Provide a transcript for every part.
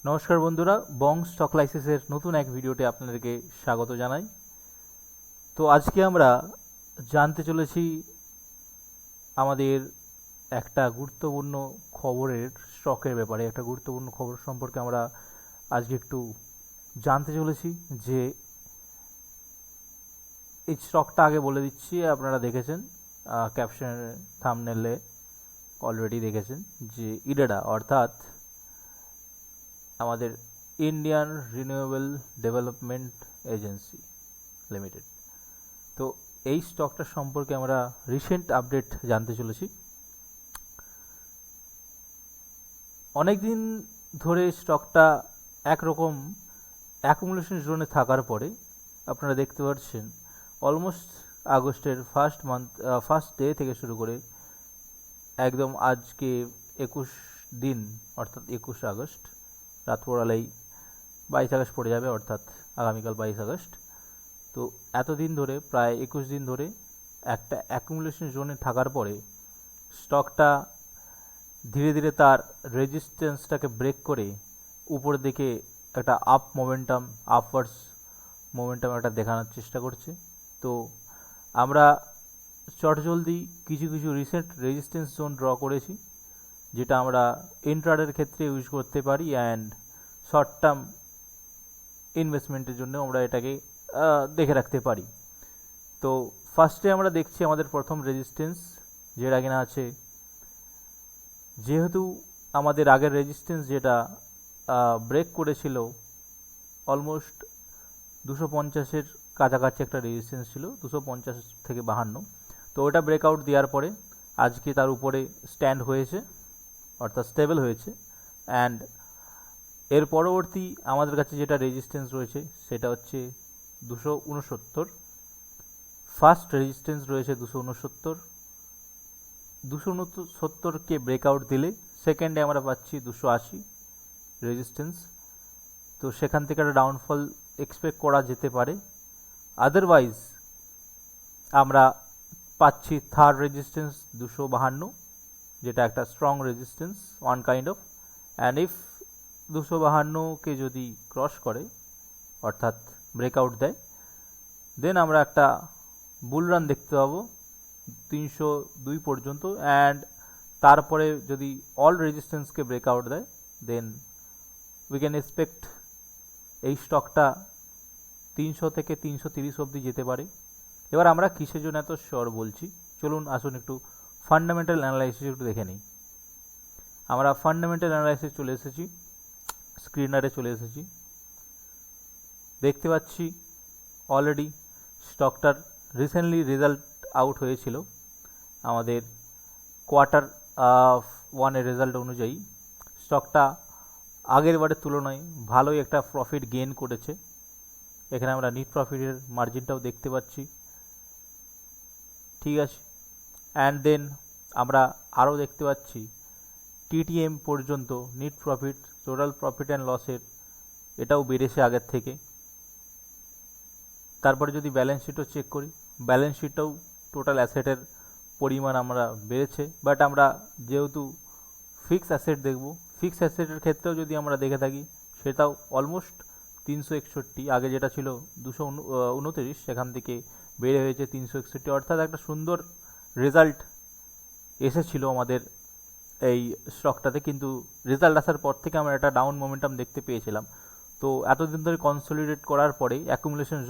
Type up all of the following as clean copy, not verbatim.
নমস্কার বন্ধুরা, বং স্টক লাইসেন্সের নতুন এক ভিডিওতে আপনাদেরকে স্বাগত জানাই। তো আজকে আমরা জানতে চলেছি আমাদের একটা গুরুত্বপূর্ণ খবরের স্টকের ব্যাপারে। একটা গুরুত্বপূর্ণ খবর সম্পর্কে আমরা আজকে একটু জানতে চলেছি। যে এই স্টকটা আগে বলে দিচ্ছি, আপনারা দেখেছেন ক্যাপশনের থাম্বনেলে অলরেডি দেখেছেন যে ইডেডা অর্থাৎ আমাদের Indian renewable development agency limited. তো এই স্টকটার সম্পর্কে আমরা রিসেন্ট আপডেট জানতে চলেছি। অনেক দিন ধরে স্টকটা একরকম অ্যাকুমুলেশন জোনে থাকার পরে আপনারা দেখতে পাচ্ছেন অলমোস্ট আগস্টের ফার্স্ট ডে থেকে শুরু করে একদম আজকে 21 দিন, অর্থাৎ 21 আগস্ট রাত পড়ালেই 22 আগস্ট পড়ে যাবে, অর্থাৎ আগামীকাল 22 আগস্ট। তো এতদিন ধরে, প্রায় 21 দিন ধরে একটা অ্যাকুমুলেশন জোনে থাকার পরে স্টকটা ধীরে ধীরে তার রেজিস্ট্যান্সটাকে ব্রেক করে উপরের দিকে একটা আপওয়ার্ডস মোমেন্টাম একটা দেখানোর চেষ্টা করছে। তো আমরা চটজলদি কিছু কিছু রিসেন্ট রেজিস্ট্যান্স জোন ড্র করেছি, যেটা আমরা ইন্ট্রাডের ক্ষেত্রে ইউজ করতে পারি, অ্যান্ড শর্ট টার্ম ইনভেস্টমেন্টের জন্য আমরা এটাকে দেখে রাখতে পারি। তো ফার্স্টে আমরা দেখছি আমাদের প্রথম রেজিস্ট্যান্স, যেটা কিনা আছে, যেহেতু আমাদের আগের রেজিস্ট্যান্স যেটা ব্রেক করেছিল অলমোস্ট 250-এর কাছাকাছি একটা রেজিস্ট্যান্স ছিল, 250 থেকে 52। তো ওটা ব্রেকআউট দেওয়ার পরে আজকে তার উপরে স্ট্যান্ড হয়েছে, অর্থাৎ স্টেবল হয়েছে। অ্যান্ড এর পরবর্তী আমাদের কাছে যেটা রেজিস্ট্যান্স রয়েছে সেটা হচ্ছে 269। ফার্স্ট রেজিস্ট্যান্স রয়েছে 269। 269কে ব্রেকআউট দিলে সেকেন্ডে আমরা পাচ্ছি 280 রেজিস্ট্যান্স। তো সেখান থেকে একটা ডাউনফল এক্সপেক্ট করা যেতে পারে। আদারওয়াইজ আমরা পাচ্ছি থার্ড রেজিস্ট্যান্স 252, যেটা একটা strong resistance one kind of. And if 252কে যদি ক্রস করে, অর্থাৎ ব্রেকআউট দেয়, দেন আমরা একটা বুল রান দেখতে পাবো 302 পর্যন্ত। অ্যান্ড তারপরে যদি অল রেজিস্ট্যান্সকে ব্রেকআউট দেয়, দেন উই ক্যান এক্সপেক্ট এই স্টকটা 300 থেকে 330 অবধি যেতে পারে। এবার আমরা কিসের জন্য এত শিওর বলছি, চলুন আসুন একটু ফান্ডামেন্টাল অ্যানালাইসিস একটু দেখে নিই। আমরা ফান্ডামেন্টাল অ্যানালাইসিস চলে এসেছি, স্ক্রিনারে চলে এসেছি। দেখতে পাচ্ছি অলরেডি স্টকটার রিসেন্টলি রেজাল্ট আউট হয়েছিল। আমাদের কোয়ার্টার 1-এর রেজাল্ট অনুযায়ী স্টকটা আগের বারের তুলনায় ভালোই একটা প্রফিট গেইন করেছে। এখানে আমরা নিট প্রফিটের মার্জিনটাও দেখতে পাচ্ছি, ঠিক আছে। অ্যান্ড দেন আমরা আরও দেখতে পাচ্ছি টিটিএম পর্যন্ত NEET profit, total profit and লসের, এটাও বেড়েছে আগের থেকে। তারপরে যদি ব্যালেন্স শিটও চেক করি, ব্যালেন্স শিটটাও টোটাল অ্যাসেটের পরিমাণ আমরা বেড়েছে। বাট আমরা যেহেতু ফিক্স অ্যাসেট দেখব, ফিক্স অ্যাসেটের ক্ষেত্রেও যদি আমরা দেখে থাকি, সেটাও অলমোস্ট 361, আগে যেটা ছিল 229, সেখান থেকে বেড়ে হয়েছে 361, অর্থাৎ একটা সুন্দর রেজাল্ট এসেছিল আমাদের এই স্টকটাতে। কিন্তু রেজাল্ট আসার পর থেকে আমরা একটা ডাউন মোমেন্টাম দেখতে পেয়েছিলাম। তো এতদিন ধরে কনসলিডেট করার পরে অ্যাকুমুলেশন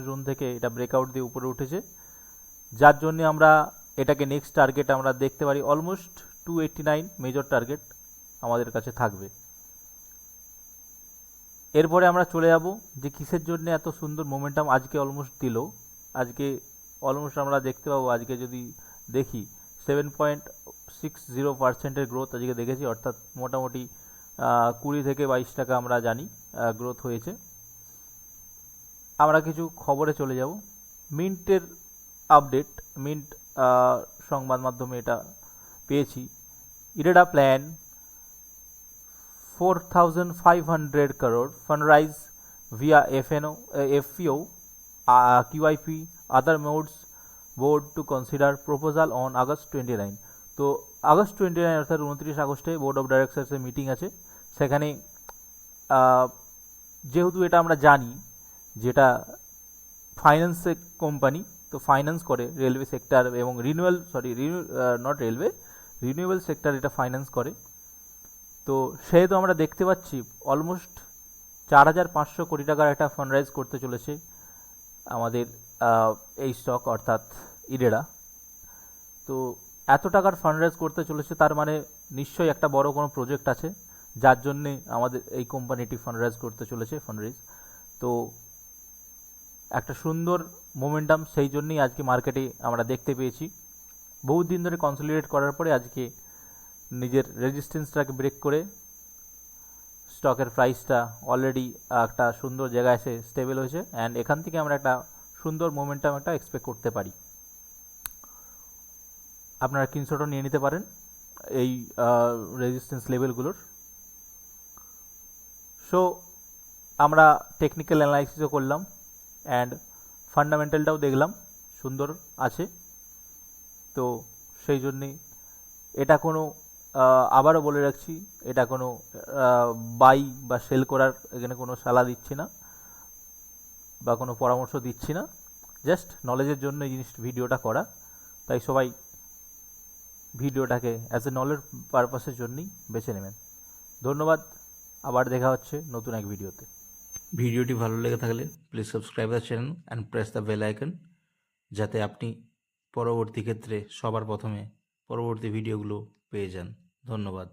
জোন থেকে এটা ব্রেকআউট দিয়ে উপরে উঠেছে, যার জন্য আমরা এটাকে নেক্সট টার্গেট আমরা দেখতে পারি অলমোস্ট 289 মেজর টার্গেট আমাদের কাছে থাকবে। এরপরে আমরা চলে যাব যে কিসের জন্য এত সুন্দর মোমেন্টাম আজকে অলমোস্ট দিল। আজকে অলমোস্ট আমরা দেখতে পাবো, আজকে যদি দেখি 7.60% গ্রোথ আজকে দেখেছি, অর্থাৎ মোটামুটি 20 থেকে 22 টাকা আমরা জানি গ্রোথ হয়েছে। আমরা কিছু খবরে চলে যাব। মিন্টের আপডেট, মিন্ট সংবাদ মাধ্যমে এটা পেয়েছি। IREDA plan 4,500 crore fundraise via FPO, QIP, other modes board to consider proposal on August 29। তো আগস্ট 29 অর্থাৎ 29 আগস্টে বোর্ড অফ ডাইরেক্টরসের মিটিং আছে, সেখানে যেহেতু এটা আমরা জানি যেটা ফাইন্যান্সের কোম্পানি, তো ফাইন্যান্স করে রেলওয়ে সেক্টর এবং নট রেলওয়ে, রিনিউয়েবল সেক্টর এটা ফাইন্যান্স করে। তো সেহেতু আমরা দেখতে পাচ্ছি অলমোস্ট 4,500 কোটি টাকার একটা ফান্ডরাইজ করতে চলেছে আমাদের এই স্টক অর্থাৎ ইরেডা। তো এত টাকার ফান্ডরাইজ করতে চলেছে, তার মানে নিশ্চয়ই একটা বড় কোনো প্রজেক্ট আছে যার জন্যে আমাদের এই কোম্পানিটি ফান্ডরাইজ করতে চলেছে ফান্ডরেজ। তো একটা সুন্দর মোমেন্টাম সেই জন্যই আজকে মার্কেটে আমরা দেখতে পেয়েছি। বহু দিন ধরে কনসলিডেট করার পরে আজকে নিজের রেজিস্ট্যান্সটাকে ব্রেক করে স্টকের প্রাইসটা অলরেডি একটা সুন্দর জায়গায় এসে স্টেবল হয়েছে, অ্যান্ড এখান থেকে আমরা একটা সুন্দর মোমেন্টাম একটা এক্সপেক্ট করতে পারি। আপনারা স্ক্রিনশটও নিয়ে নিতে পারেন এই রেজিস্ট্যান্স লেভেলগুলোর। সো আমরা টেকনিক্যাল অ্যানালাইসিসও করলাম অ্যান্ড ফান্ডামেন্টালটাও দেখলাম সুন্দর আছে। তো সেই জন্যে এটা কোনো আবারও বলে রাখছি, এটা কোনো বাই বা সেল করার এখানে কোনো সালা দিচ্ছি না বা কোনো পরামর্শ দিচ্ছি না, জাস্ট নলেজের জন্য এই ভিডিওটা করা। তাই সবাই ভিডিওটাকে অ্যাজ এ নলেজ পারপাসের জন্যই বেছে নেবেন। ধন্যবাদ, আবার দেখা হচ্ছে নতুন এক ভিডিওতে। ভিডিওটি ভালো লেগে থাকলে please subscribe the channel and press the bell icon, যাতে আপনি পরবর্তী ক্ষেত্রে সবার প্রথমে পরবর্তী ভিডিওগুলো পেয়ে যান। ধন্যবাদ।